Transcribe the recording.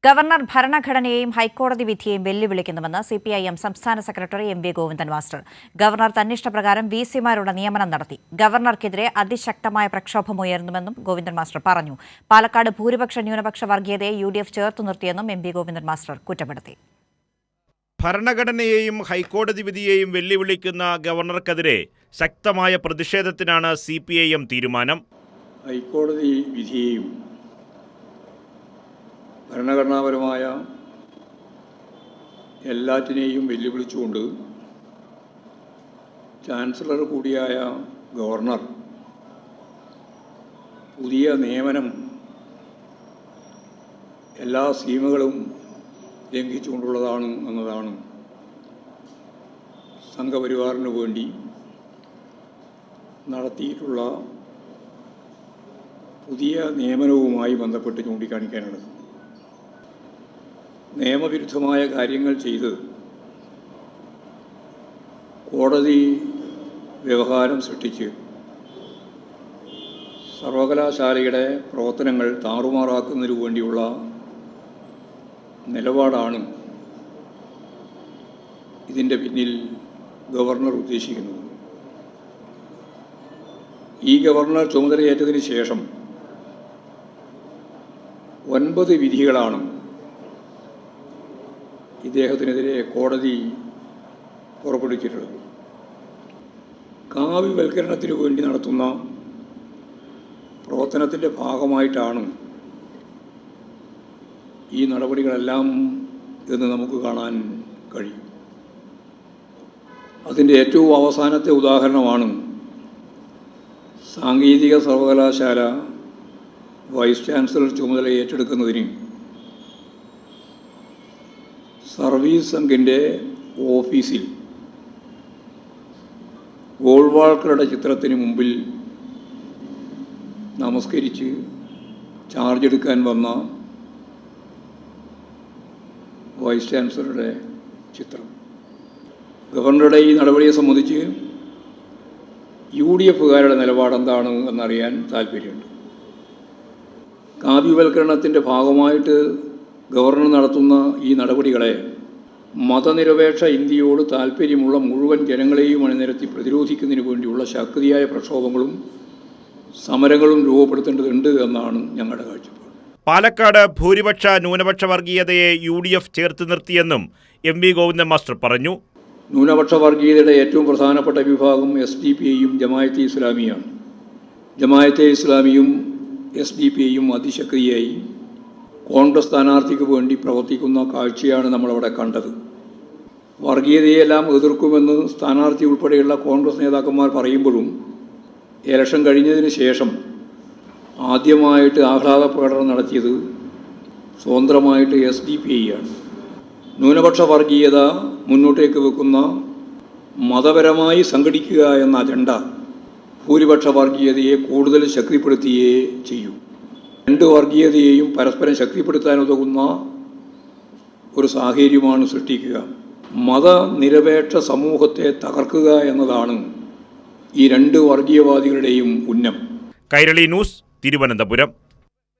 Governor ഭരണഘടനയെയും ഹൈക്കോടതി വിധിയെയും വെല്ലുവിളിക്കുന്നുവെന്ന് സിപിഐഎം സംസ്ഥാന secretary M V. Govindan master. Governor തന്നിഷ്ടപ്രകാരം വിസിമാരുടെ നിയമനം നടത്തി. ഗവർണർക്കെതിരെ അതിശക്തമായ പ്രക്ഷോഭമുയർന്നുവെന്നും ഗോവിന്ദൻ മാസ്റ്റർ പറഞ്ഞു. പാലക്കാട് ഭൂരിപക്ഷ ന്യൂനപക്ഷ വർഗീയതയെ UDF ചേർത്തു നിർത്തിയെന്നും എം.വി. ഗോവിന്ദൻ മാസ്റ്റർ കുറ്റപ്പെടുത്തി. ഭരണഘടനയെയും ഹൈക്കോടതി വിധിയെയും വെല്ലുവിളിക്കുന്ന ഗവർണർക്കെതിരെ ശക്തമായ പ്രതിഷേധത്തിനാണ് സിപിഐഎം തീരുമാനം. ഹൈക്കോടതി വിധിയെയും ഭരണഘടനാപരമായ എല്ലാറ്റിനെയും വെല്ലുവിളിച്ചുകൊണ്ട് ചാൻസലർ കൂടിയായ ഗവർണർ പുതിയ നിയമനം എല്ലാ സ്കീമുകളും ലംഘിച്ചുകൊണ്ടുള്ളതാണ് എന്നതാണ് സംഘപരിവാറിന് വേണ്ടി നടത്തിയിട്ടുള്ള പുതിയ നിയമനവുമായി ബന്ധപ്പെട്ട് ചൂണ്ടിക്കാണിക്കാനുള്ളത്. നിയമവിരുദ്ധമായ കാര്യങ്ങൾ ചെയ്ത് കോടതി വ്യവഹാരം സൃഷ്ടിച്ച് സർവകലാശാലയുടെ പ്രവർത്തനങ്ങൾ താറുമാറാക്കുന്നതിനു വേണ്ടിയുള്ള നിലപാടാണ് ഇതിൻ്റെ പിന്നിൽ ഗവർണർ ഉദ്ദേശിക്കുന്നത്. ഈ ഗവർണർ ചുമതലയേറ്റതിന് ശേഷം 9 വിധികളാണ് ഇദ്ദേഹത്തിനെതിരെ കോടതി പുറപ്പെടുവിച്ചിട്ടുള്ളത്. കാവ്യവൽക്കരണത്തിനു വേണ്ടി നടത്തുന്ന പ്രവർത്തനത്തിൻ്റെ ഭാഗമായിട്ടാണ് ഈ നടപടികളെല്ലാം എന്ന് നമുക്ക് കാണാൻ കഴിയും. അതിൻ്റെ ഏറ്റവും അവസാനത്തെ ഉദാഹരണമാണ് സാങ്കേതിക സർവകലാശാല വൈസ് ചാൻസലർ ചുമതല ഏറ്റെടുക്കുന്നതിന് സർവീസ് സംഘിൻ്റെ ഓഫീസിൽ ഗോൾവാൾക്കറുടെ ചിത്രത്തിന് മുമ്പിൽ നമസ്കരിച്ച് ചാർജ് എടുക്കാൻ വന്ന വൈസ് ചാൻസലറുടെ ചിത്രം. ഗവർണറുടെ ഈ നടപടിയെ സംബന്ധിച്ച് UDFകാരുടെ നിലപാടെന്താണ് എന്നറിയാൻ താല്പര്യമുണ്ട്. കാവ്യവൽക്കരണത്തിൻ്റെ ഭാഗമായിട്ട് ഗവർണർ നടത്തുന്ന ഈ നടപടികളെ മതനിരപേക്ഷ ഇന്ത്യയോട് താല്പര്യമുള്ള മുഴുവൻ ജനങ്ങളെയും അണിനിരത്തി പ്രതിരോധിക്കുന്നതിന് വേണ്ടിയുള്ള ശക്തിയായ പ്രക്ഷോഭങ്ങളും സമരങ്ങളും രൂപപ്പെടുത്തേണ്ടതുണ്ട് എന്നാണ് ഞങ്ങളുടെ കാഴ്ചപ്പാട്. പാലക്കാട് ഭൂരിപക്ഷ ന്യൂനപക്ഷ വർഗീയതയെ UDF ചേർത്ത് നിർത്തിയെന്നും എം.വി. ഗോവിന്ദൻ മാസ്റ്റർ പറഞ്ഞു. ന്യൂനപക്ഷ വർഗീയതയുടെ ഏറ്റവും പ്രധാനപ്പെട്ട വിഭാഗം SDPIയും ജമായത്തെ ഇസ്ലാമിയാണ്. ജമായത്തെ ഇസ്ലാമിയും SDPIയും അതിശക്തിയായി കോൺഗ്രസ് സ്ഥാനാർത്ഥിക്ക് വേണ്ടി പ്രവർത്തിക്കുന്ന കാഴ്ചയാണ് നമ്മളവിടെ കണ്ടത്. വർഗീയതയെല്ലാം എതിർക്കുമെന്ന് സ്ഥാനാർത്ഥി ഉൾപ്പെടെയുള്ള കോൺഗ്രസ് നേതാക്കന്മാർ പറയുമ്പോഴും ഇലക്ഷൻ കഴിഞ്ഞതിന് ശേഷം ആദ്യമായിട്ട് ആഹ്ലാദ പ്രകടനം നടത്തിയത് സ്വതന്ത്രമായിട്ട് SDPIയാണ്. ന്യൂനപക്ഷ വർഗീയത മുന്നോട്ടേക്ക് വെക്കുന്ന മതപരമായി സംഘടിക്കുക എന്ന അജണ്ട ഭൂരിപക്ഷ വർഗീയതയെ കൂടുതൽ ശക്തിപ്പെടുത്തിയേ ചെയ്യൂ. 2 വർഗീയതയെയും പരസ്പരം ശക്തിപ്പെടുത്താനുതകുന്ന ഒരു സാഹചര്യമാണ് സൃഷ്ടിക്കുക. മതനിരപേക്ഷ സമൂഹത്തെ തകർക്കുക എന്നതാണ് ഈ 2 വർഗീയവാദികളുടെയും ഉന്നം. കൈരളി ന്യൂസ്, തിരുവനന്തപുരം.